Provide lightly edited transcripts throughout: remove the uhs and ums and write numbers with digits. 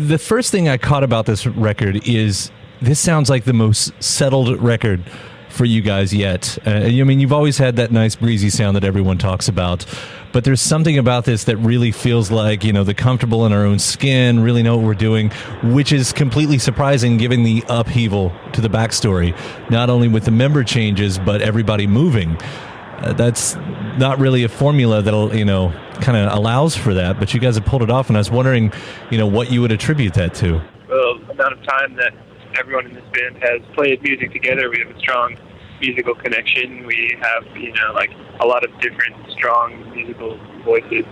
the first thing I caught about this record is this sounds like the most settled record for you guys yet. I mean, you've always had that nice breezy sound that everyone talks about, but there's something about this that really feels like, the comfortable in our own skin, really know what we're doing, which is completely surprising given the upheaval to the backstory, not only with the member changes, but everybody moving. That's not really a formula that'll, kind of allows for that, but you guys have pulled it off, and I was wondering, what you would attribute that to. Well, the amount of time that everyone in this band has played music together, we have a strong musical connection. We have, a lot of different strong musical voices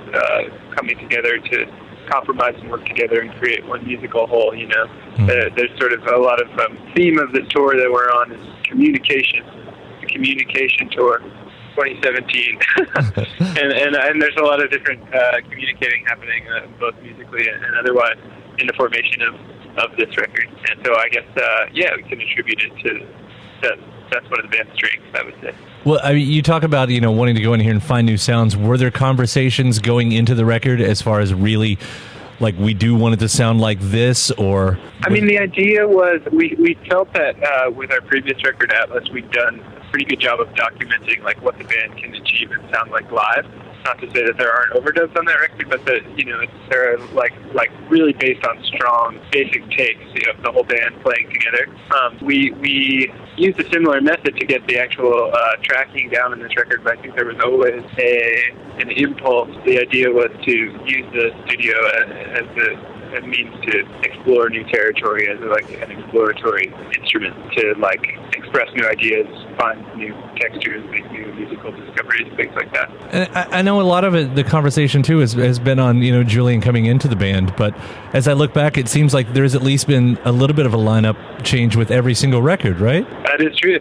coming together to compromise and work together and create one musical whole, There's sort of a lot of theme of this tour that we're on is communication, the communication tour. 2017, and there's a lot of different communicating happening, both musically and otherwise, in the formation of this record. And so I guess, we can attribute it to that's one of the band's strengths, I would say. Well, I mean, you talk about wanting to go in here and find new sounds. Were there conversations going into the record as far as really, like, we do want it to sound like this, or? I mean, the idea was we felt that with our previous record, Atlas, we'd done a pretty good job of documenting like what the band can achieve and sound like live. Not to say that there aren't overdubs on that record, but that they're like really based on strong basic takes of the whole band playing together. We used a similar method to get the actual tracking down in this record, but I think there was always an impulse. The idea was to use the studio as a means to explore new territory, as an exploratory instrument to express new ideas, find new textures, make new musical discoveries, things like that. And I know a lot of it, the conversation too has been on Julian coming into the band, but as I look back, it seems like there's at least been a little bit of a lineup change with every single record, right? That is true.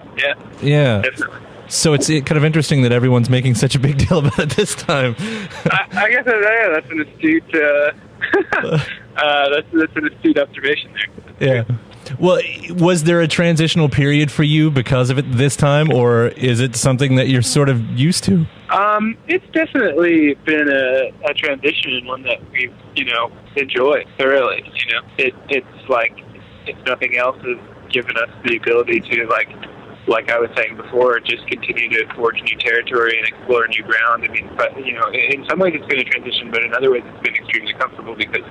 Yeah. Definitely. So it's kind of interesting that everyone's making such a big deal about it this time. I guess that's an astute. That's an astute observation there. Yeah. Well, was there a transitional period for you because of it this time, or is it something that you're sort of used to? It's definitely been a transition, and one that we've enjoy thoroughly. It's like if nothing else has given us the ability to like I was saying before, just continue to forge new territory and explore new ground. I mean, but in some ways it's been a transition, but in other ways it's been extremely comfortable because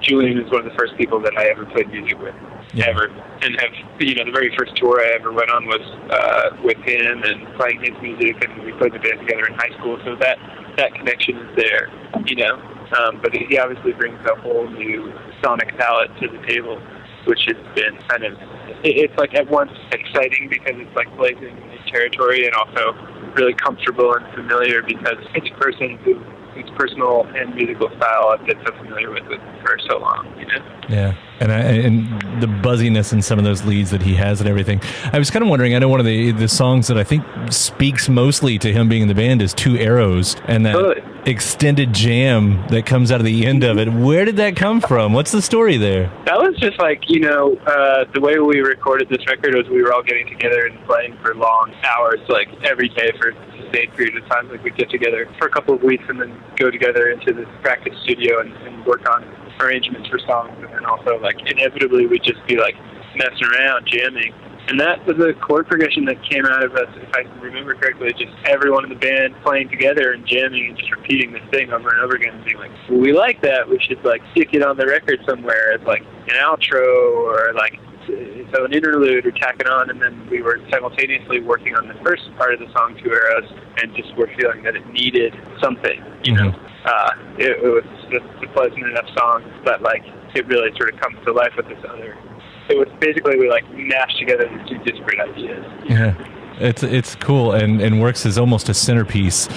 Julian is one of the first people that I ever played music with, ever, and have the very first tour I ever went on was with him and playing his music, and we played the band together in high school, so that connection is there, But he obviously brings a whole new sonic palette to the table, which has been kind of, it's at once exciting because it's blazing new territory, and also really comfortable and familiar because it's a person whose personal and musical style I've been so familiar with for so long, Yeah, and the buzziness in some of those leads that he has and everything. I was kind of wondering, I know one of the songs that I think speaks mostly to him being in the band is Two Arrows, and that extended jam that comes out of the end of it. Where did that come from? What's the story there? That was just the way we recorded this record was we were all getting together and playing for long hours, every day for a sustained period of time. We'd get together for a couple of weeks and then go together into this practice studio and work on arrangements for songs, and then also inevitably we'd just be messing around, jamming. And that was a chord progression that came out of us, if I remember correctly, just everyone in the band playing together and jamming and just repeating this thing over and over again and being we like that, we should stick it on the record somewhere as an outro or so an interlude or tack it on. And then we were simultaneously working on the first part of the song, Two Arrows, and just were feeling that it needed something, It was just a pleasant enough song, but it really sort of comes to life with this other. It was basically we mashed together these two disparate ideas. Yeah, it's cool and works as almost a centerpiece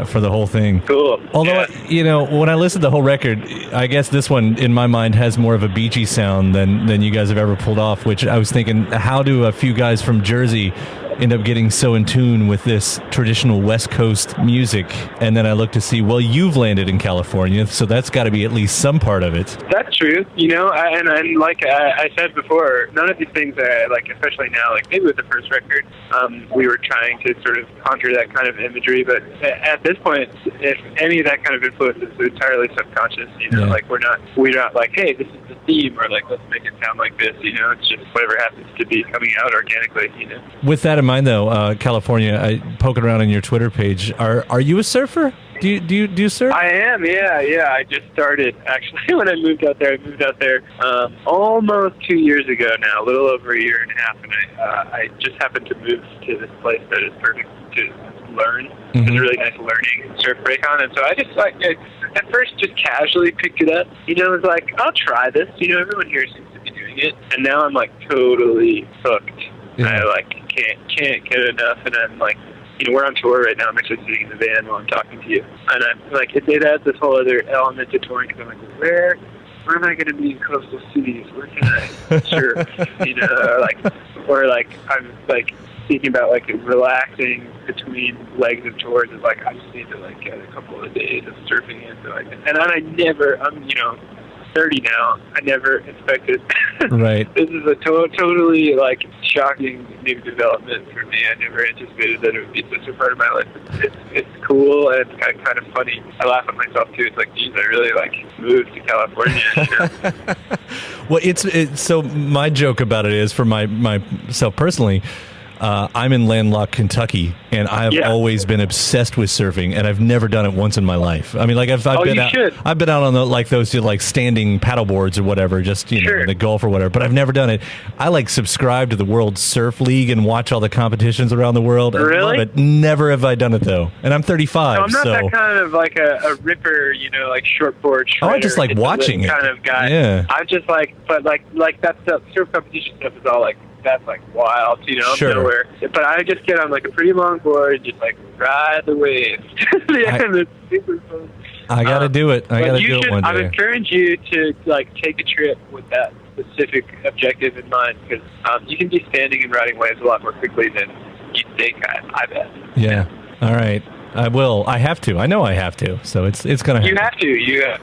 for the whole thing. Cool. Although, when I listen to the whole record, I guess this one, in my mind, has more of a beachy sound than you guys have ever pulled off, which I was thinking, how do a few guys from Jersey end up getting so in tune with this traditional West Coast music? And then I look to see, well, you've landed in California, so that's got to be at least some part of it. That's true. You know, and like I said before, none of these things, like especially now, like maybe with the first record, we were trying to sort of conjure that kind of imagery. But at this point, if any of that kind of influence is entirely subconscious, you know, like we're not like, hey, this is the theme, or like let's make it sound like this. You know, it's just whatever happens to be coming out organically. You know. With that in mind, though, California, poking around on your Twitter page, are you a surfer? Do you surf? I am, yeah. I just started, actually, when I moved out there. I moved out there almost 2 years ago now, a little over a year and a half, and I just happened to move to this place that is perfect to learn. It's a really nice learning surf break on, and so I just, like, at first just casually picked it up. You know, it was like, I'll try this. You know, everyone here seems to be doing it, and now I'm, like, totally hooked. Yeah. I, like, can't get enough, and I'm, like, you know, we're on tour right now. I'm actually sitting in the van while I'm talking to you. And I'm like, it adds this whole other element to touring, because I'm like, where am I going to be in coastal cities? Where can I surf? You know, or I'm like thinking about like relaxing between legs of tours. Is like, I just need to like get a couple of days of surfing in. I'm, you know, 30 now. I never expected. Right. This is a totally like shocking new development for me. I never anticipated that it would be such a part of my life. It's cool and kind of funny. I laugh at myself too. It's like, geez, I really like moved to California. You know? Well, it's so my joke about it is for myself personally. I'm in landlocked Kentucky, and I've always been obsessed with surfing, and I've never done it once in my life. I mean, like I've been out on those like standing paddle boards or whatever, just you know, in the Gulf or whatever. But I've never done it. I like subscribe to the World Surf League and watch all the competitions around the world. Really? I love it. Never have I done it though, and I'm 35. So I'm not that kind of like a ripper, you know, like shortboard. Oh, I just like watching it. Kind of guy. Yeah. I'm just like, but like that stuff, surf competition stuff is all like. That's like wild, you know, nowhere. But I just get on like a pretty long board and just like ride the waves. It's super fun. I gotta do it. I gotta do it one day. I encourage you to like take a trip with that specific objective in mind, because you can be standing and riding waves a lot more quickly than you think. I bet. Yeah. All right. I will. I have to. I know I have to. So it's gonna happen. You have to. Yeah,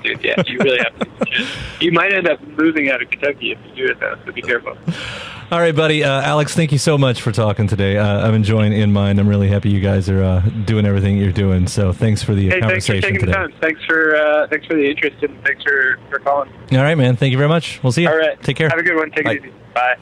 you really have to. You might end up moving out of Kentucky if you do it, though. So be careful. All right, buddy. Alex, thank you so much for talking today. I'm enjoying In Mind. I'm really happy you guys are doing everything you're doing. So thanks for the conversation thanks for taking today. The time. Thanks for the interest, and thanks for calling. All right, man. Thank you very much. We'll see you. All right. Take care. Have a good one. Take it easy. Bye.